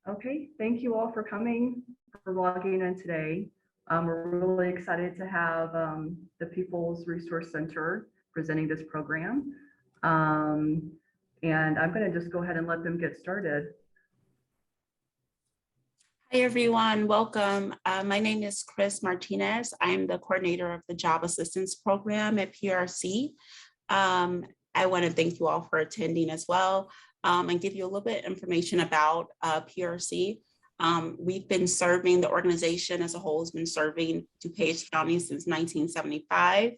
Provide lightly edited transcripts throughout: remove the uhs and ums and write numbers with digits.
Okay, thank you all for coming, for logging in today. We're really excited to have the People's Resource Center presenting this program. And I'm going to just go ahead and let them get started. Hi, everyone. Welcome. My name is Chris Martinez. I'm the coordinator of the Job Assistance Program at PRC. I want to thank you all for attending as well and give you a little bit of information about PRC. We've been serving, the organization as a whole has been serving DuPage County since 1975.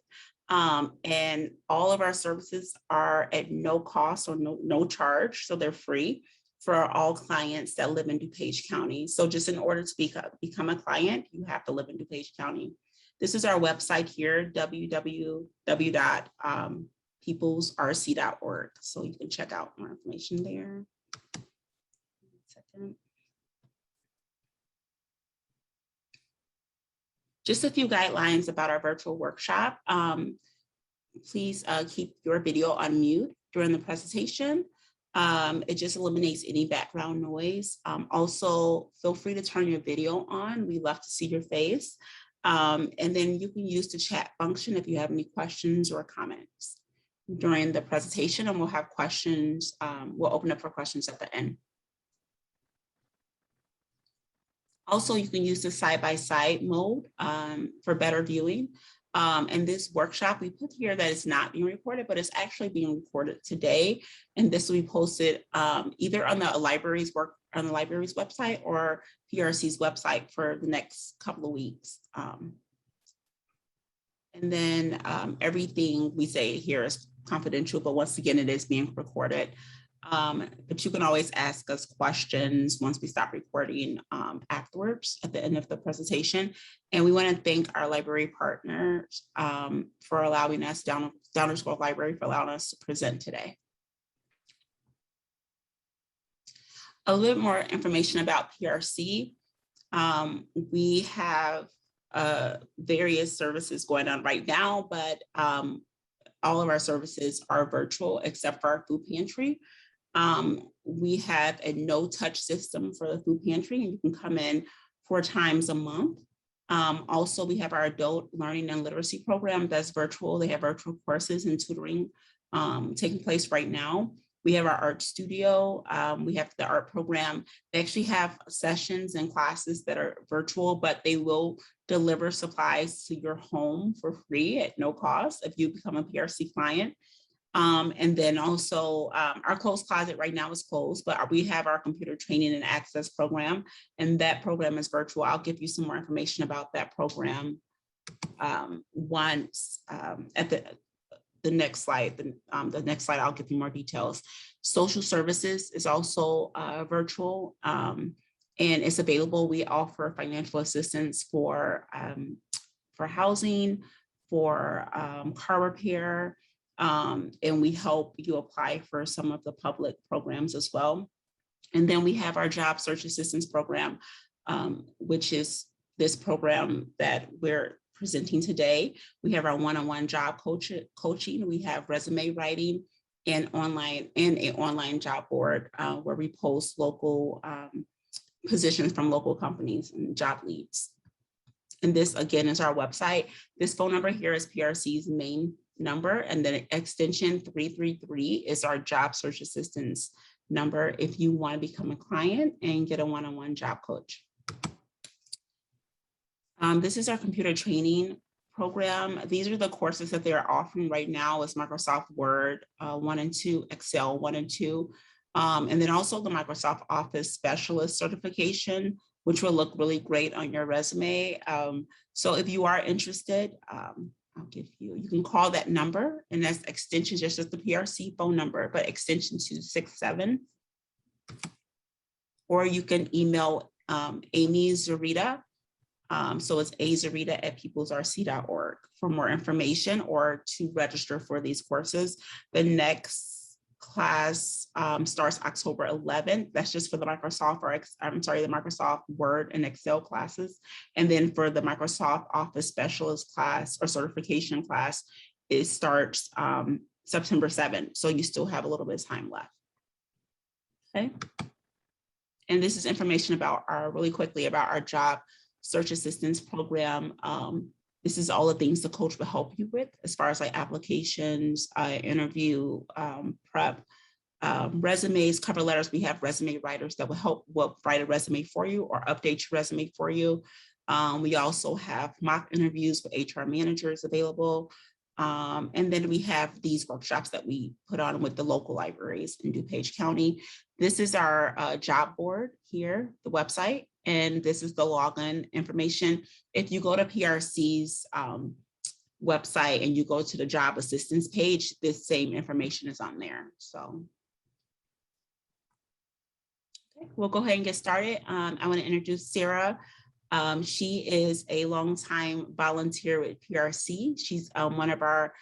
And all of our services are at no cost or no charge, so they're free for all clients that live in DuPage County. So just in order to become a client, you have to live in DuPage County. This is our website here, www.peoplesrc.org. So you can check out more information there. Second. Just a few guidelines about our virtual workshop. Please keep your video on mute during the presentation. It just eliminates any background noise. Also, feel free to turn your video on. We love to see your face. And then you can use the chat function if you have any questions or comments during the presentation, and we'll have questions. We'll open up for questions at the end. Also, you can use the side-by-side mode for better viewing. And this workshop we put here that is not being recorded, but it's actually being recorded today. And this will be posted either on the library's website or PRC's website for the next couple of weeks. And then everything we say here is confidential, but once again, it is being recorded. But you can always ask us questions once we stop recording afterwards at the end of the presentation. And we want to thank our library partners for allowing us, Downers Grove Library, for allowing us to present today. A little more information about PRC. We have various services going on right now, but all of our services are virtual except for our food pantry. We have a no-touch system for the food pantry, and you can come in 4 times a month. Also, we have our adult learning and literacy program that's virtual. They have virtual courses and tutoring taking place right now. We have our art studio. We have the art program. They actually have sessions and classes that are virtual, but they will deliver supplies to your home for free at no cost if you become a PRC client. And then also our closed closet right now is closed, but we have our computer training and access program, and that program is virtual. I'll give you some more information about that program once at the next slide. The next slide, I'll give you more details. Social services is also virtual and it's available. We offer financial assistance for housing, for car repair, and we help you apply for some of the public programs as well. And then we have our job search assistance program, which is this program that we're presenting today. We have our one-on-one job coaching. We have resume writing and an online job board where we post local positions from local companies and job leads. And this again is our website. This phone number here is PRC's main number, and then extension 333 is our job search assistance number if you want to become a client and get a one-on-one job coach. This is our computer training program. These are the courses that they're offering right now is Microsoft Word 1 and 2, Excel 1 and 2, and then also the Microsoft Office Specialist certification, which will look really great on your resume. So if you are interested, I'll give you can call that number, and that's extension, just as the PRC phone number, but extension 267. Or you can email Amy Zarita. So it's azarita@peoplesrc.org for more information or to register for these courses. The next class starts October 11th. That's just for the Microsoft, the Microsoft Word and Excel classes. And then for the Microsoft Office Specialist class or certification class, it starts September 7th. So you still have a little bit of time left. Okay. And this is information about really quickly about our job search assistance program. This is all the things the coach will help you with as far as like applications, interview prep, resumes, cover letters. We have resume writers that will write a resume for you or update your resume for you. We also have mock interviews with HR managers available. And then we have these workshops that we put on with the local libraries in DuPage County. This is our job board here, the website, and this is the login information. If you go to PRC's website and you go to the job assistance page, this same information is on there. So okay, we'll go ahead and get started. I want to introduce Sarah. She is a longtime volunteer with PRC. She's one of our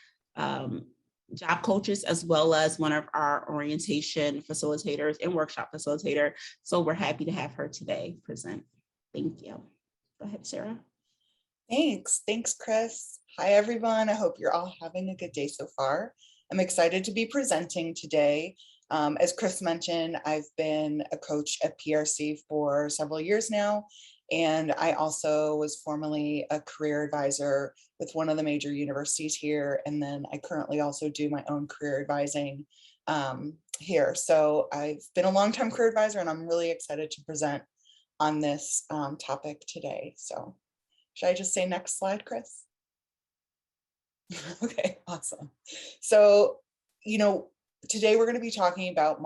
job coaches, as well as one of our orientation facilitators and workshop facilitator. So we're happy to have her today present. Thank you. Go ahead, Sarah. Thanks, Chris. Hi, everyone. I hope you're all having a good day so far. I'm excited to be presenting today. As Chris mentioned, I've been a coach at PRC for several years now. And I also was formerly a career advisor with one of the major universities here. And then I currently also do my own career advising here. So I've been a longtime career advisor, and I'm really excited to present on this topic today. So should I just say next slide, Chris? Okay, awesome. So, today we're going to be talking about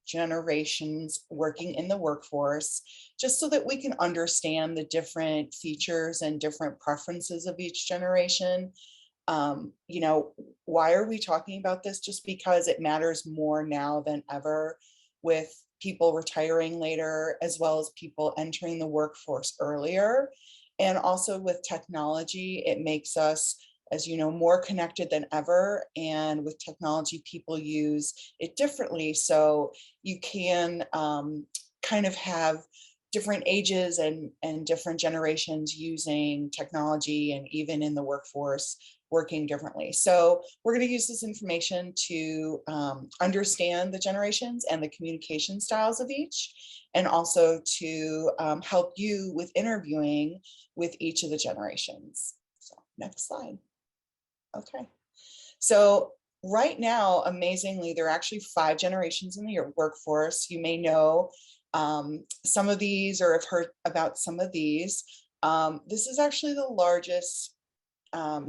generations working in the workforce, just so that we can understand the different features and different preferences of each generation. Why are we talking about this? Just because it matters more now than ever, with people retiring later, as well as people entering the workforce earlier. And also with technology, it makes us, as you know, more connected than ever. And with technology, people use it differently. So you can kind of have different ages and different generations using technology, and even in the workforce working differently. So we're going to use this information to understand the generations and the communication styles of each, and also to help you with interviewing with each of the generations. So next slide. Okay, so right now, amazingly, there are actually 5 generations in the workforce. You may know some of these, or have heard about some of these. This is actually the largest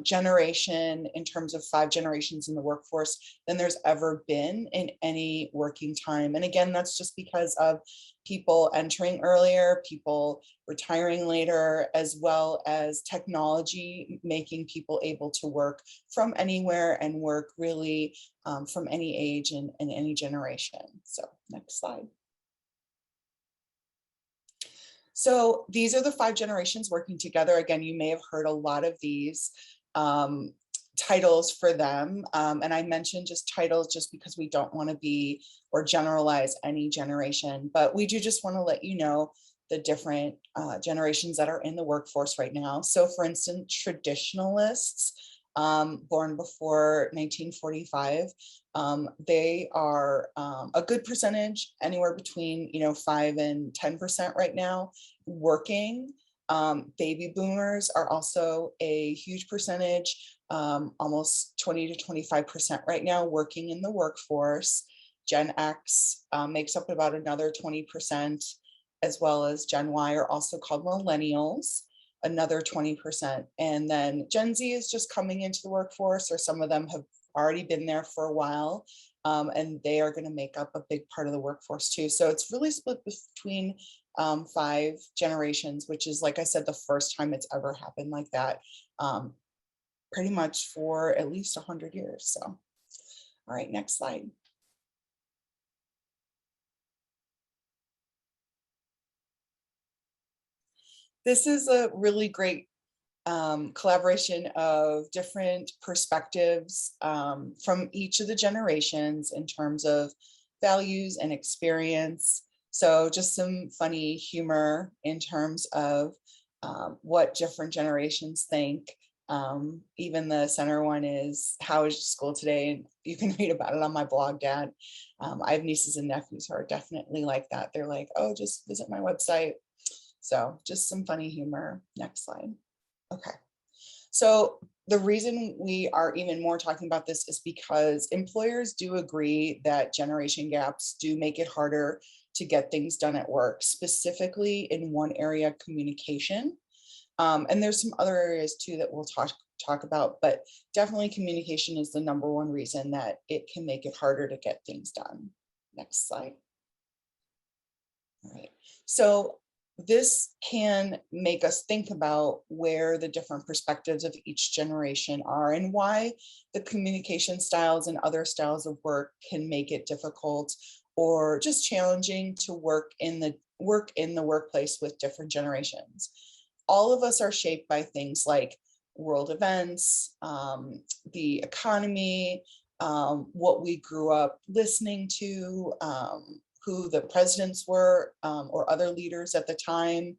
generation in terms of 5 generations in the workforce than there's ever been in any working time. And again, that's just because of people entering earlier, people retiring later, as well as technology making people able to work from anywhere and work really from any age and any generation. So next slide. So these are the 5 generations working together. Again, you may have heard a lot of these titles for them. And I mentioned just titles just because we don't want to be or generalize any generation, but we do just want to let you know the different generations that are in the workforce right now. So for instance, traditionalists, born before 1945, they are a good percentage, anywhere between 5 and 10% right now working. Baby boomers are also a huge percentage, almost 20 to 25% right now working in the workforce. Gen X makes up about another 20%, as well as Gen Y, are also called millennials, another 20%. And then Gen Z is just coming into the workforce, or some of them have already been there for a while, and they are going to make up a big part of the workforce too. So it's really split between 5 generations, which is, like I said, the first time it's ever happened like that, pretty much for at least 100 years. So, all right, next slide. This is a really great collaboration of different perspectives from each of the generations in terms of values and experience. So just some funny humor in terms of what different generations think. Even the center one is, how is school today? And you can read about it on my blog, Dad. I have nieces and nephews who are definitely like that. They're like, oh, just visit my website. So just some funny humor. Next slide. Okay. So the reason we are even more talking about this is because employers do agree that generation gaps do make it harder to get things done at work, specifically in one area, communication. And there's some other areas too that we'll talk about, but definitely communication is the number one reason that it can make it harder to get things done. Next slide. All right. So this can make us think about where the different perspectives of each generation are and why the communication styles and other styles of work can make it difficult or just challenging to work in the workplace with different generations. All of us are shaped by things like world events, the economy, what we grew up listening to, who the presidents were, or other leaders at the time,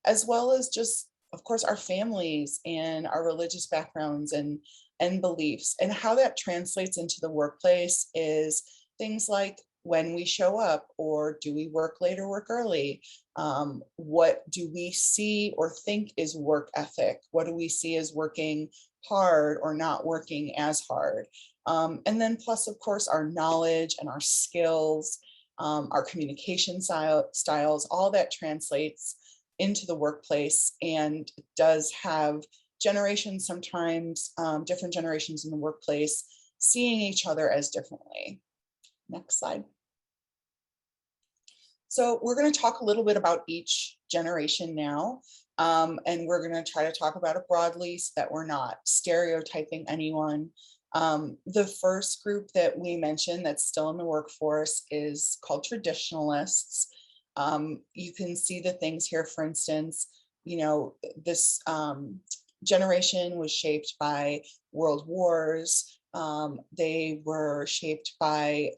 as well as just, of course, our families and our religious backgrounds and beliefs. And how that translates into the workplace is things like when we show up, or do we work late or work early? What do we see or think is work ethic? What do we see as working hard or not working as hard? And then plus, of course, our knowledge and our skills, our communication styles, all that translates into the workplace and does have generations, sometimes different generations in the workplace, seeing each other as differently. Next slide. So we're going to talk a little bit about each generation now, and we're going to try to talk about it broadly so that we're not stereotyping anyone. The first group that we mentioned that's still in the workforce is called traditionalists. You can see the things here, for instance, this generation was shaped by world wars. They were shaped by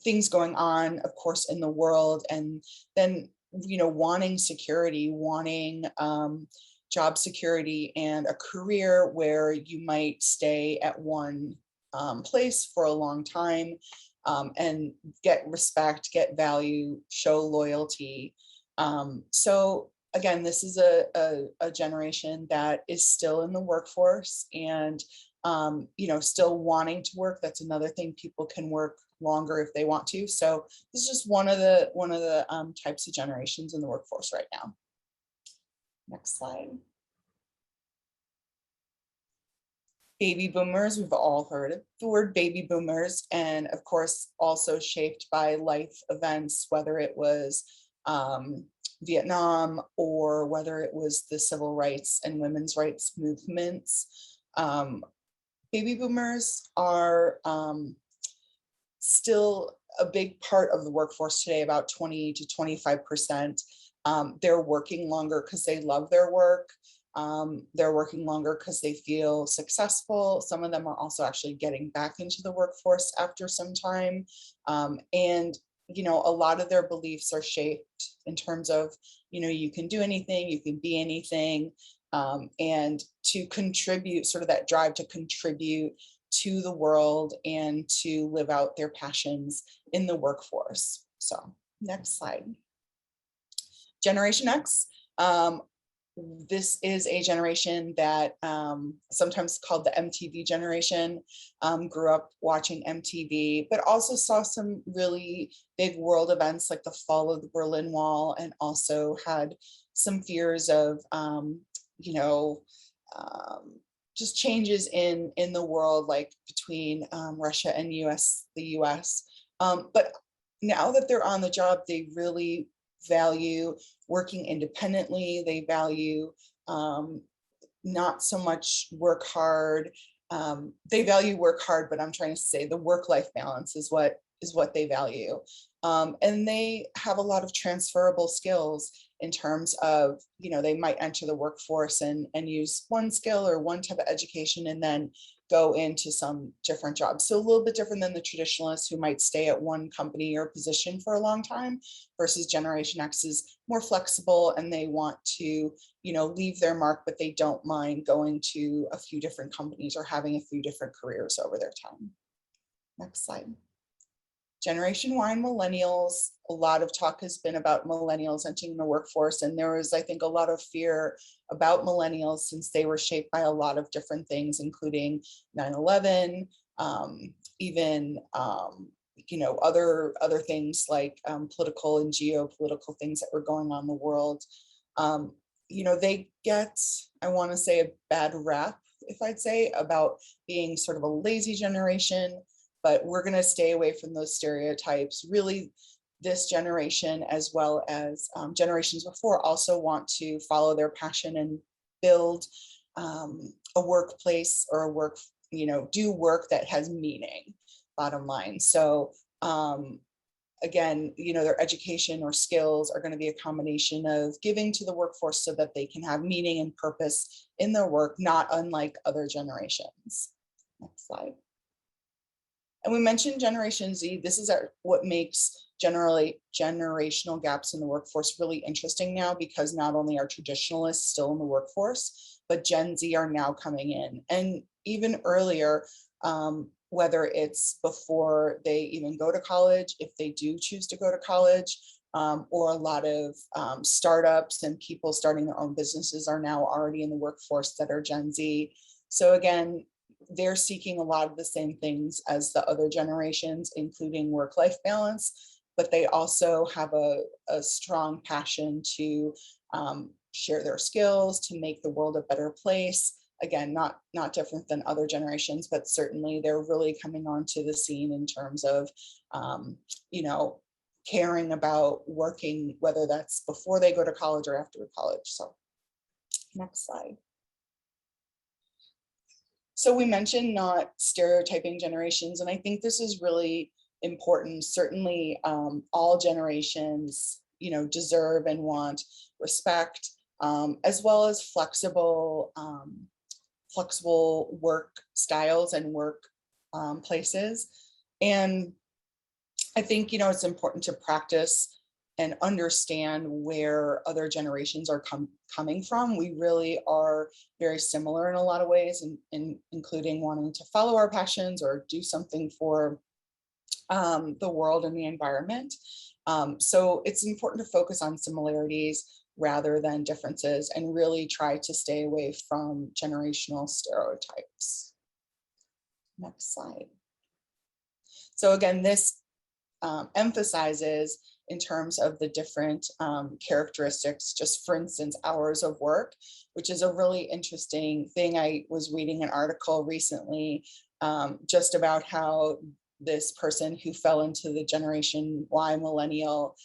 things going on, of course, in the world, and then, wanting security, wanting job security and a career where you might stay at one place for a long time, and get respect, get value, show loyalty. So again, this is a generation that is still in the workforce and still wanting to work. That's another thing. People can work longer if they want to. So this is just one of the types of generations in the workforce right now. Next slide. Baby boomers, we've all heard of the word baby boomers, and of course also shaped by life events, whether it was Vietnam or whether it was the civil rights and women's rights movements. Baby boomers are still a big part of the workforce today, about 20 to 25%. They're working longer because they love their work. They're working longer because they feel successful. Some of them are also actually getting back into the workforce after some time. And a lot of their beliefs are shaped in terms of, you can do anything, you can be anything, and to contribute, sort of that drive to contribute to the world and to live out their passions in the workforce. So next slide. Generation X. This is a generation that sometimes called the MTV generation, grew up watching MTV, but also saw some really big world events like the fall of the Berlin Wall, and also had some fears of, just changes in the world, like between Russia and the US. But now that they're on the job, they really value working independently. They value not so much work hard. They value work hard, but I'm trying to say the work-life balance is what they value. And they have a lot of transferable skills in terms of, they might enter the workforce and use one skill or one type of education and then go into some different jobs. So a little bit different than the traditionalists who might stay at one company or position for a long time, versus Generation X is more flexible and they want to, leave their mark, but they don't mind going to a few different companies or having a few different careers over their time. Next slide. Generation Y and millennials, a lot of talk has been about millennials entering the workforce, and there was, I think, a lot of fear about millennials since they were shaped by a lot of different things, including 9/11, even other things like political and geopolitical things that were going on in the world. They get, I want to say, a bad rap, if I'd say, about being sort of a lazy generation. But we're going to stay away from those stereotypes. Really, this generation, as well as generations before, also want to follow their passion and build a workplace or do work that has meaning, bottom line. So again, their education or skills are going to be a combination of giving to the workforce so that they can have meaning and purpose in their work, not unlike other generations. Next slide. And we mentioned Generation Z. This is what makes generational gaps in the workforce really interesting now, because not only are traditionalists still in the workforce, but Gen Z are now coming in. And even earlier, whether it's before they even go to college, if they do choose to go to college, or a lot of startups and people starting their own businesses are now already in the workforce that are Gen Z. So again, they're seeking a lot of the same things as the other generations, including work-life balance, but they also have a strong passion to share their skills, to make the world a better place. Again, not different than other generations, but certainly they're really coming onto the scene in terms of, caring about working, whether that's before they go to college or after college. So next slide. So we mentioned not stereotyping generations, and I think this is really important. Certainly all generations, deserve and want respect, as well as flexible work styles and work places. And I think, it's important to practice and understand where other generations are coming from. We really are very similar in a lot of ways, including wanting to follow our passions or do something for the world and the environment. So it's important to focus on similarities rather than differences, and really try to stay away from generational stereotypes. Next slide. So again, this emphasizes in terms of the different characteristics, just for instance, hours of work, which is a really interesting thing. I was reading an article recently just about how this person who fell into the Generation Y millennial,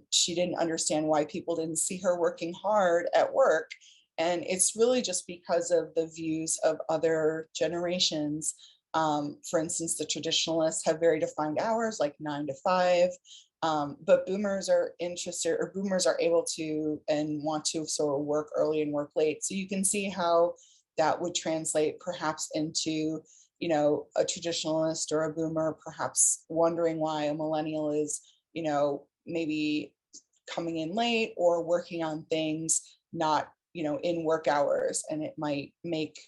she didn't understand why people didn't see her working hard at work. And it's really just because of the views of other generations. For instance, the traditionalists have very defined hours, like 9 to 5. But boomers are interested, or boomers are able to and want to sort of work early and work late. So you can see how that would translate perhaps into, a traditionalist or a boomer perhaps wondering why a millennial is, maybe coming in late or working on things not, in work hours. And it might make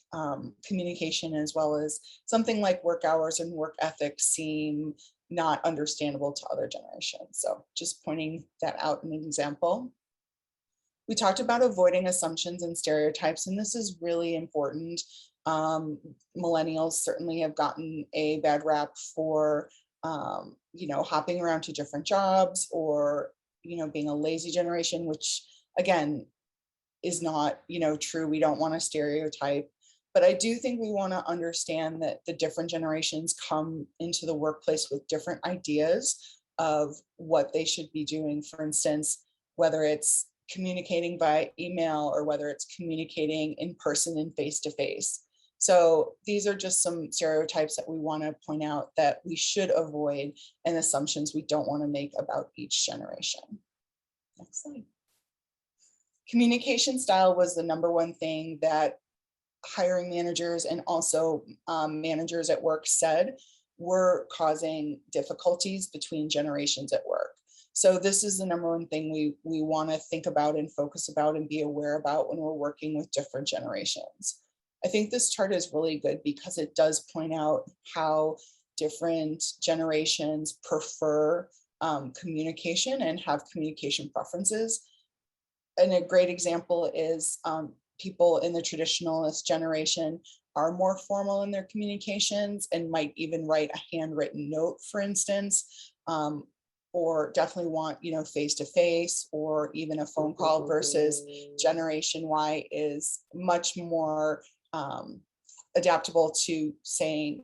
communication as well as something like work hours and work ethics seem not understandable to other generations. So just pointing that out in an example. We talked about avoiding assumptions and stereotypes, and this is really important. Millennials certainly have gotten a bad rap for, hopping around to different jobs, or, being a lazy generation, which again, is not, true. We don't want to stereotype. But I do think we want to understand that the different generations come into the workplace with different ideas of what they should be doing. For instance, whether it's communicating by email or whether it's communicating in person and face-to-face. So these are just some stereotypes that we want to point out that we should avoid, and assumptions we don't want to make about each generation. Next slide. Communication style was the number one thing that hiring managers and also managers at work said were causing difficulties between generations at work. So this is the number one thing we want to think about and focus about and be aware about when we're working with different generations. I think this chart is really good because it does point out how different generations prefer communication and have communication preferences. And a great example is people in the traditionalist generation are more formal in their communications and might even write a handwritten note, for instance, or definitely want, face-to-face or even a phone call, versus Generation Y is much more adaptable to sending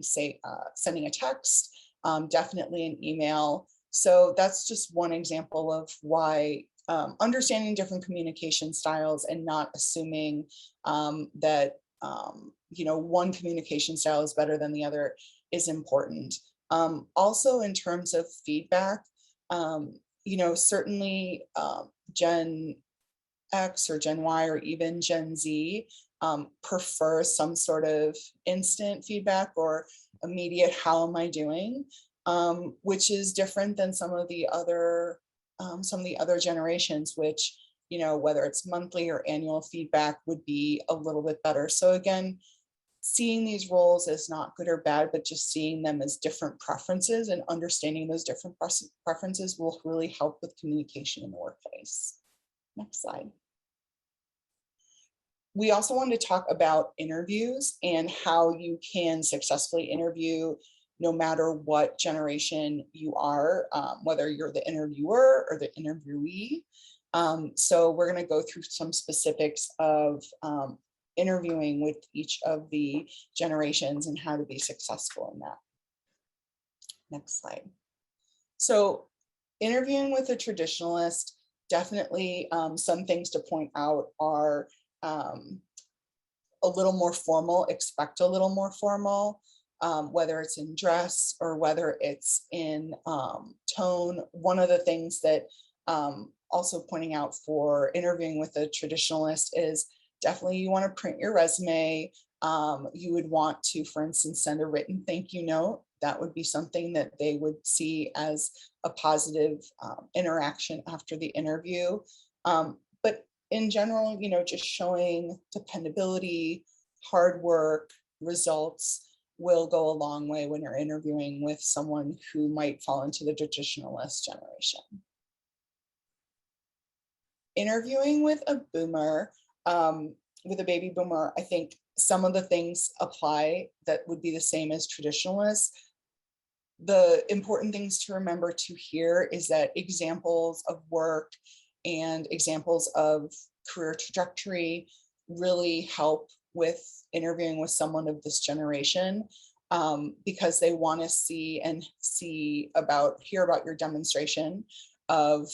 a text, definitely an email. So that's just one example of why understanding different communication styles and not assuming that one communication style is better than the other is important. Also, in terms of feedback, certainly Gen X or Gen Y or even Gen Z prefer some sort of instant feedback or immediate "how am I doing," which is different than some of the other generations, which, whether it's monthly or annual feedback would be a little bit better. So again, seeing these roles as not good or bad, but just seeing them as different preferences and understanding those different preferences will really help with communication in the workplace. Next slide. We also wanted to talk about interviews and how you can successfully interview no matter what generation you are, whether you're the interviewer or the interviewee. So we're going to go through some specifics of interviewing with each of the generations and how to be successful in that. Next slide. So interviewing with a traditionalist, definitely some things to point out are a little more formal, expect a little more formal, whether it's in dress or whether it's in tone. One of the things that also pointing out for interviewing with a traditionalist is definitely you want to print your resume. You would want to, for instance, send a written thank you note. That would be something that they would see as a positive interaction after the interview. But in general, just showing dependability, hard work, results will go a long way when you're interviewing with someone who might fall into the traditionalist generation. Interviewing with a boomer, with a baby boomer, I think some of the things apply that would be the same as traditionalists. The important things to remember to hear is that examples of work and examples of career trajectory really help with interviewing with someone of this generation, because they want to hear about your demonstration of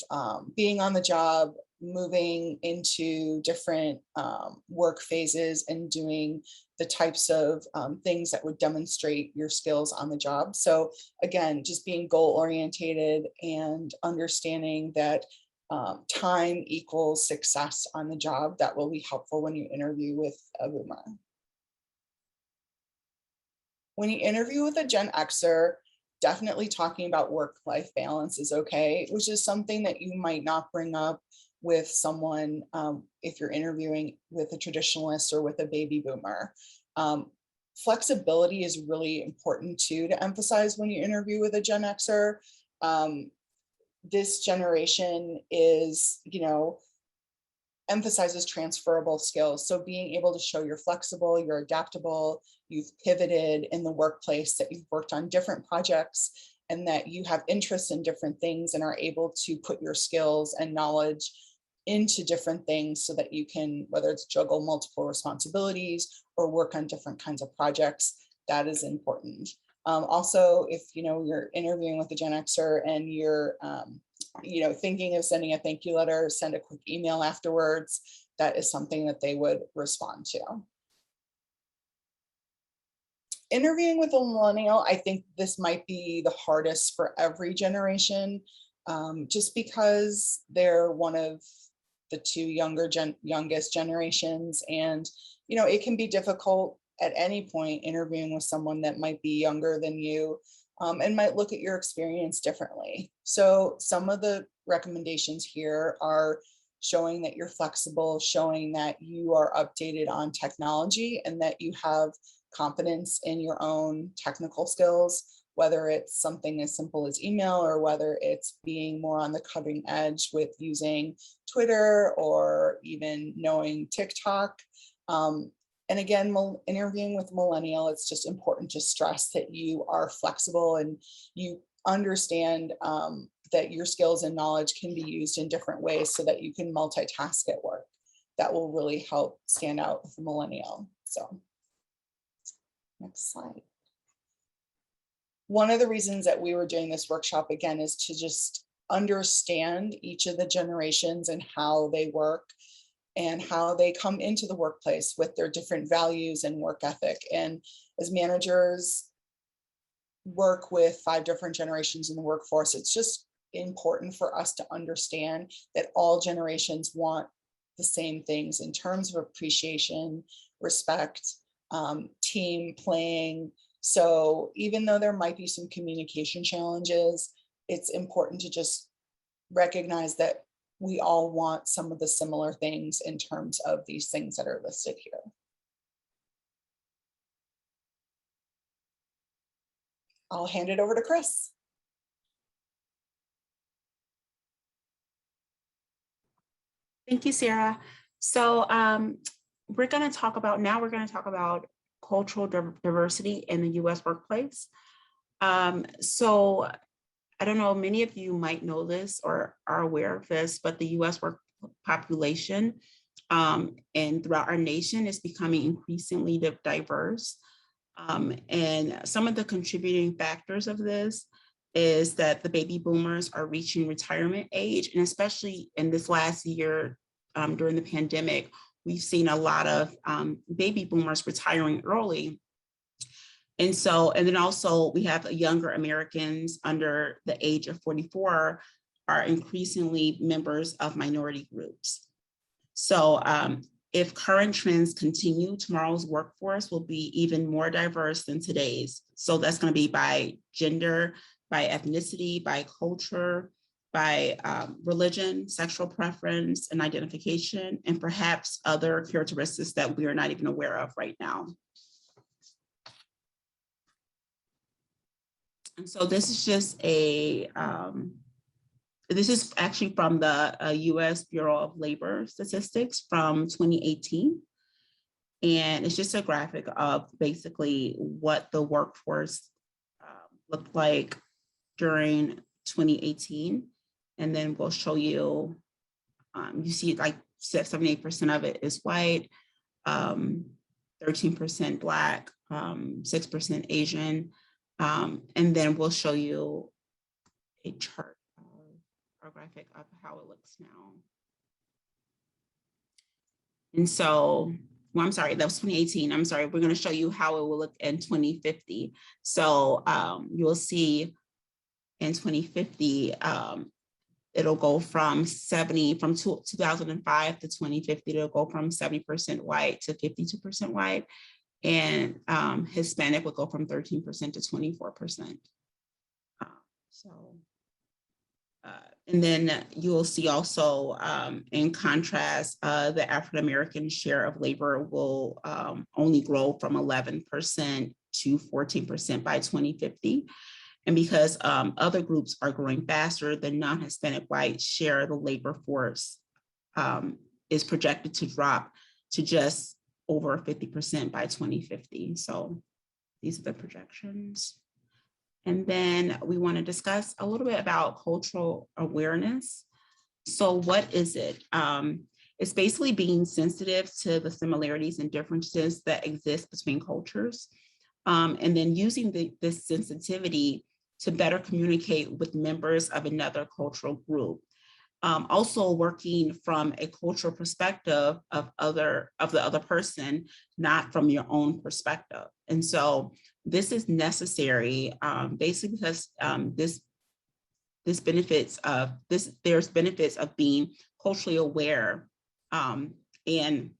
being on the job, moving into different work phases and doing the types of things that would demonstrate your skills on the job. So again, just being goal oriented and understanding that time equals success on the job. That will be helpful when you interview with a boomer. When you interview with a Gen Xer, definitely talking about work-life balance is okay, which is something that you might not bring up with someone if you're interviewing with a traditionalist or with a baby boomer. Flexibility is really important too to emphasize when you interview with a Gen Xer. This generation is, emphasizes transferable skills. So being able to show you're flexible, you're adaptable, you've pivoted in the workplace, that you've worked on different projects, and that you have interests in different things and are able to put your skills and knowledge into different things so that you can, whether it's juggle multiple responsibilities or work on different kinds of projects, that is important. Also, if you're interviewing with a Gen Xer and you're thinking of sending a thank you letter, send a quick email afterwards. That is something that they would respond to. Interviewing with a millennial, I think this might be the hardest for every generation, just because they're one of the two youngest generations. And, you know, it can be difficult at any point interviewing with someone that might be younger than you and might look at your experience differently. So some of the recommendations here are showing that you're flexible, showing that you are updated on technology and that you have confidence in your own technical skills, whether it's something as simple as email or whether it's being more on the cutting edge with using Twitter or even knowing TikTok. And again, interviewing with millennial, it's just important to stress that you are flexible and you understand that your skills and knowledge can be used in different ways so that you can multitask at work. That will really help stand out with the millennial. So next slide. One of the reasons that we were doing this workshop again is to just understand each of the generations and how they work and how they come into the workplace with their different values and work ethic. And as managers work with 5 different generations in the workforce, it's just important for us to understand that all generations want the same things in terms of appreciation, respect, team playing. So even though there might be some communication challenges, it's important to just recognize that we all want some of the similar things in terms of these things that are listed here. I'll hand it over to Chris. Thank you, Sarah. So we're going to talk about cultural diversity in the U.S. workplace. So I don't know, many of you might know this or are aware of this, but the U.S. work population and throughout our nation is becoming increasingly diverse. And some of the contributing factors of this is that the baby boomers are reaching retirement age, and especially in this last year during the pandemic, we've seen a lot of baby boomers retiring early. And then also we have younger Americans under the age of 44 are increasingly members of minority groups. So if current trends continue, tomorrow's workforce will be even more diverse than today's. So that's going to be by gender, by ethnicity, by culture, by religion, sexual preference, and identification, and perhaps other characteristics that we are not even aware of right now. And so this is just this is actually from the US Bureau of Labor Statistics from 2018. And it's just a graphic of basically what the workforce looked like during 2018. And then we'll show you, you see like 78% of it is white, 13% Black, 6% Asian. And then we'll show you a chart or graphic of how it looks now. And so, well, I'm sorry, that was 2018. I'm sorry, we're going to show you how it will look in 2050. So you'll see in 2050, it'll go from 2005 to 2050, it'll go from 70% white to 52% white. And Hispanic will go from 13% to 24%. And then you will see also, in contrast, the African-American share of labor will only grow from 11% to 14% by 2050. And because other groups are growing faster, the non-Hispanic white share of the labor force is projected to drop to just over 50% by 2050. So these are the projections. And then we want to discuss a little bit about cultural awareness. So what is it? It's basically being sensitive to the similarities and differences that exist between cultures, and then using this sensitivity to better communicate with members of another cultural group. Also working from a cultural perspective of the other person, not from your own perspective. And so this is necessary, basically because there's benefits of being culturally aware. And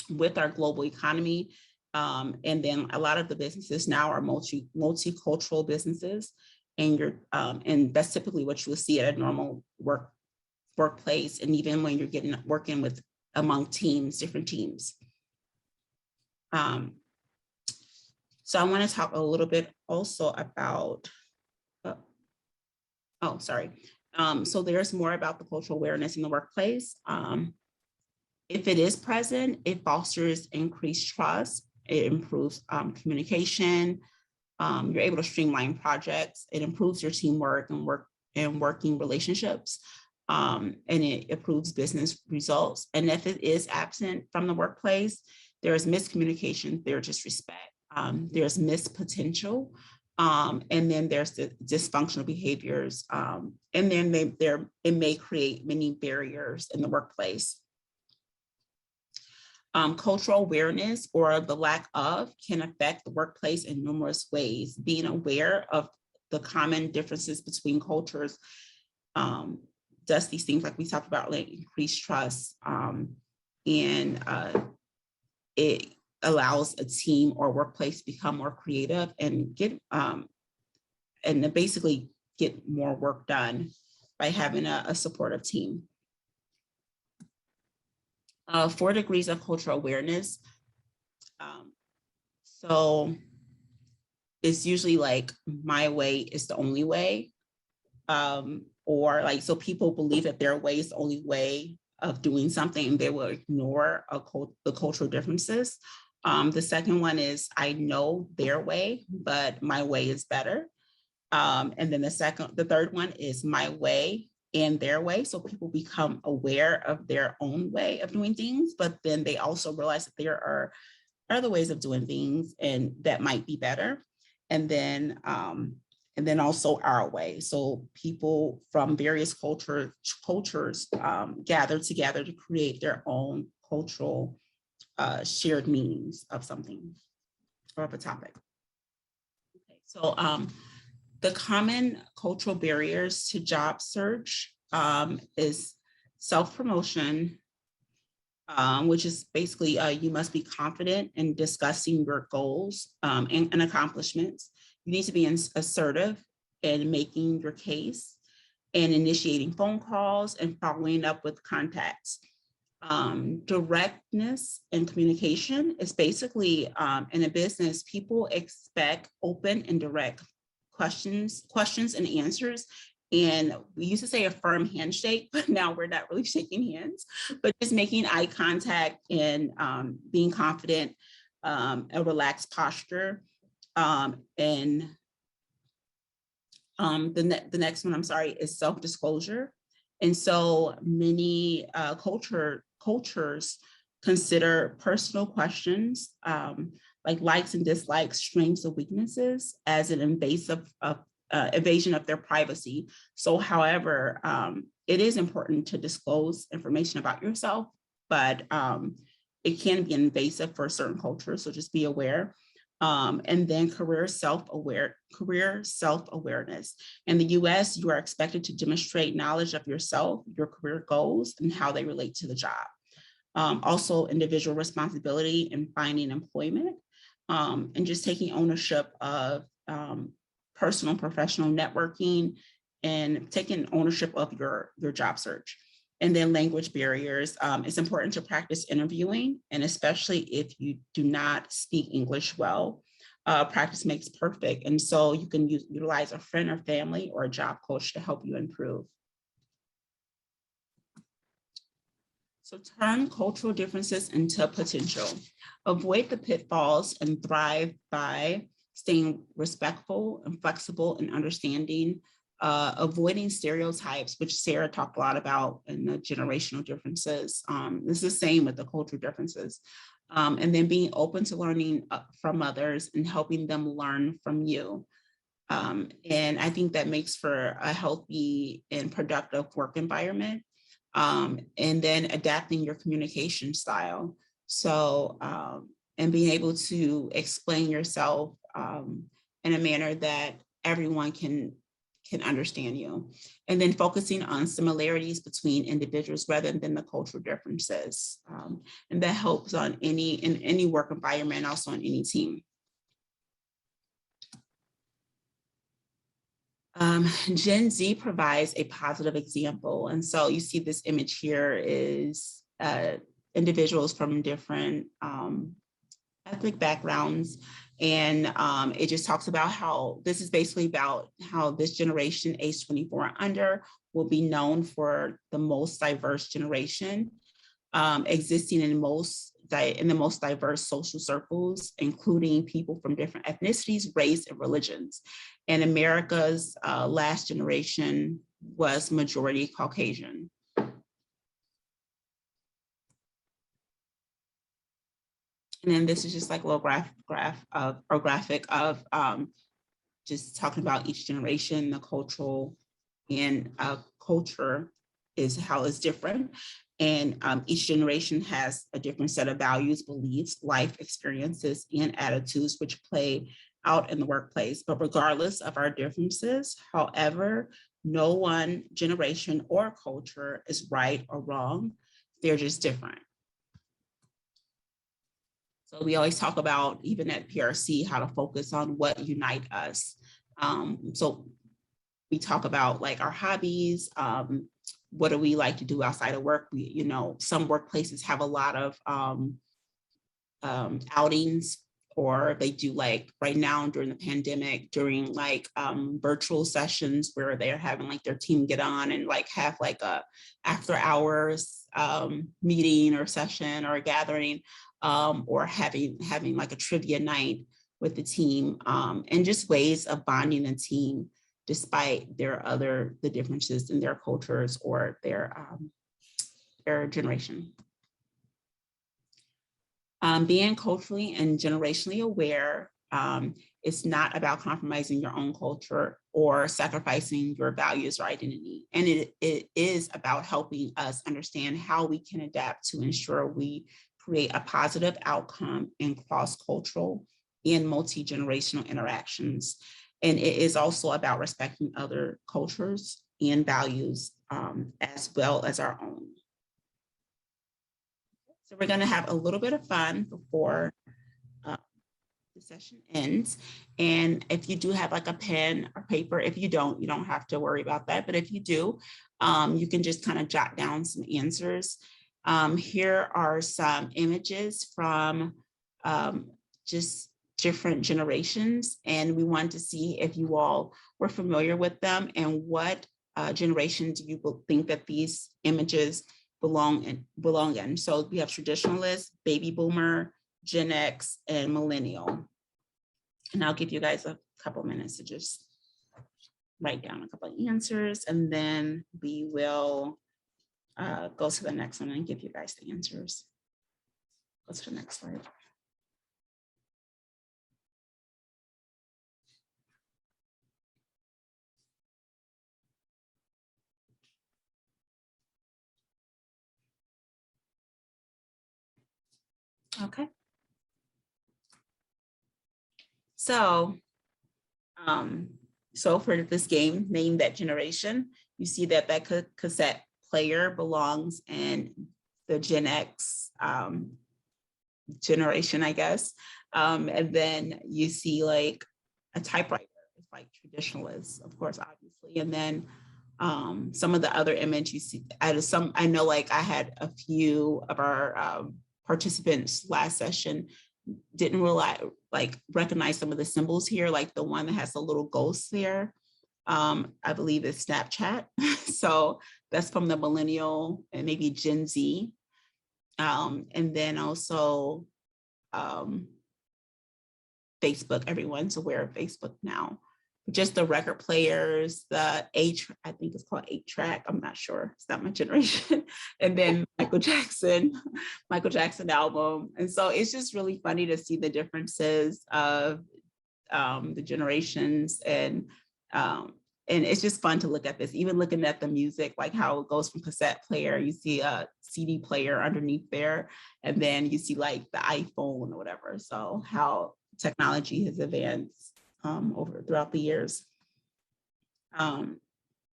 with our global economy, and then a lot of the businesses now are multicultural businesses, and that's typically what you will see at a normal workplace, and even when you're working with among teams, different teams. So I want to talk a little bit also about, so there's more about the cultural awareness in the workplace. If it is present, it fosters increased trust, it improves communication, you're able to streamline projects, it improves your teamwork and working relationships, and it improves business results. And if it is absent from the workplace, there is miscommunication, there's disrespect, there's missed potential, and then there's the dysfunctional behaviors, and then it may create many barriers in the workplace. Cultural awareness, or the lack of, can affect the workplace in numerous ways. Being aware of the common differences between cultures does these things like we talked about, like increased trust, and it allows a team or workplace to become more creative and basically get more work done by having a supportive team. 4 degrees of cultural awareness. So it's usually like my way is the only way, or like, so people believe that their way is the only way of doing something, and they will ignore the cultural differences. The second one is, I know their way, but my way is better. And then the third one is my way and their way. So people become aware of their own way of doing things, but then they also realize that there are other ways of doing things and that might be better. And then also our way. So people from various cultures gather together to create their own cultural shared meanings of something or of a topic. Okay, so the common cultural barriers to job search is self-promotion, which is basically you must be confident in discussing your goals and accomplishments. You need to be assertive in making your case and initiating phone calls and following up with contacts. Directness and communication is basically in a business, people expect open and direct questions and answers. And we used to say a firm handshake, but now we're not really shaking hands, but just making eye contact and being confident, a relaxed posture. And the next one, is self-disclosure. And so many cultures consider personal questions like likes and dislikes, strengths and weaknesses as an invasive evasion of their privacy. So however, it is important to disclose information about yourself, but it can be invasive for certain cultures, so just be aware. And then career self-awareness. In the US, you are expected to demonstrate knowledge of yourself, your career goals, and how they relate to the job. Also, individual responsibility in finding employment, and just taking ownership of personal and professional networking and taking ownership of your job search. And then language barriers. It's important to practice interviewing, and especially if you do not speak English well, practice makes perfect. And so you can utilize a friend or family or a job coach to help you improve. So turn cultural differences into potential. Avoid the pitfalls and thrive by staying respectful and flexible and understanding, avoiding stereotypes, which Sarah talked a lot about, in the generational differences. It's the same with the cultural differences. And then being open to learning from others and helping them learn from you. And I think that makes for a healthy and productive work environment. And then adapting your communication style. So, and being able to explain yourself in a manner that everyone can can understand you. And then focusing on similarities between individuals rather than the cultural differences. And that helps in any work environment, also on any team. Gen Z provides a positive example. And so you see this image here is individuals from different ethnic backgrounds. And it just talks about how this is basically about how this generation, age 24 and under, will be known for the most diverse generation, existing in the most diverse social circles, including people from different ethnicities, race, and religions. And America's last generation was majority Caucasian. And then this is just like a little graphic of just talking about each generation, the cultural and culture is how it's different. And each generation has a different set of values, beliefs, life experiences, and attitudes, which play out in the workplace. But regardless of our differences, however, no one generation or culture is right or wrong. They're just different. So we always talk about, even at PRC, how to focus on what unite us. So we talk about like our hobbies, what do we like to do outside of work? Some workplaces have a lot of outings, or they do, like right now during the pandemic, during like virtual sessions where they're having like their team get on and like have like a after hours meeting or session or a gathering, or having like a trivia night with the team, and just ways of bonding the team despite the differences in their cultures or their generation. Being culturally and generationally aware, it's not about compromising your own culture or sacrificing your values or identity. And it is about helping us understand how we can adapt to ensure we create a positive outcome in cross-cultural and multi-generational interactions. And it is also about respecting other cultures and values, as well as our own. So we're going to have a little bit of fun before the session ends. And if you do have like a pen or paper, if you don't have to worry about that. But if you do, you can just kind of jot down some answers. Here are some images from just different generations. And we wanted to see if you all were familiar with them and what generation do you think that these images belong in. So we have traditionalist, baby boomer, Gen X, and millennial. And I'll give you guys a couple minutes to just write down a couple of answers, and then we will go to the next one and give you guys the answers. Go to the next slide. Okay. So for this game, Name That Generation, you see that cassette player belongs in the Gen X generation, I guess. And then you see like a typewriter, it's like traditionalist, of course, obviously. And then some of the other image you see, I know like I had a few of our participants last session didn't recognize some of the symbols here, like the one that has a little ghost there. I believe it's Snapchat. So that's from the millennial and maybe Gen Z. And then also Facebook, everyone's aware of Facebook now. Just the record players, I think it's called 8-track. I'm not sure. It's not my generation. And then Michael Jackson album. And so it's just really funny to see the differences of the generations. And it's just fun to look at this, even looking at the music, like how it goes from cassette player, you see a CD player underneath there, and then you see like the iPhone or whatever. So how technology has advanced throughout the years.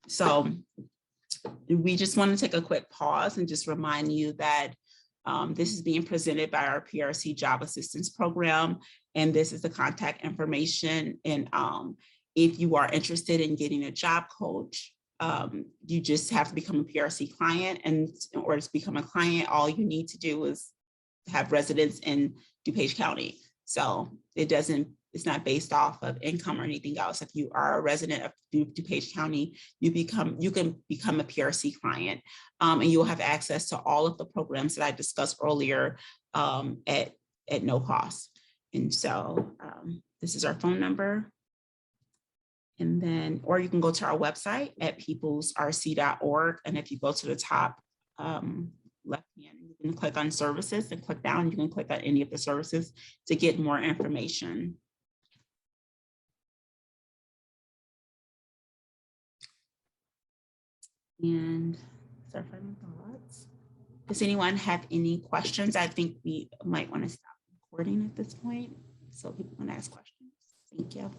So we just want to take a quick pause and just remind you that this is being presented by our PRC Job Assistance Program, and this is the contact information. And if you are interested in getting a job coach, you just have to become a PRC client. And in order to become a client, all you need to do is have residence in DuPage County. So it's not based off of income or anything else. If you are a resident of DuPage County, you can become a PRC client, and you'll have access to all of the programs that I discussed earlier at no cost. And so this is our phone number. And then, or you can go to our website at peoplesrc.org. And if you go to the top left hand, you can click on services and click down. You can click on any of the services to get more information. And that's our final thoughts. Does anyone have any questions? I think we might want to stop recording at this point so people can ask questions. Thank you.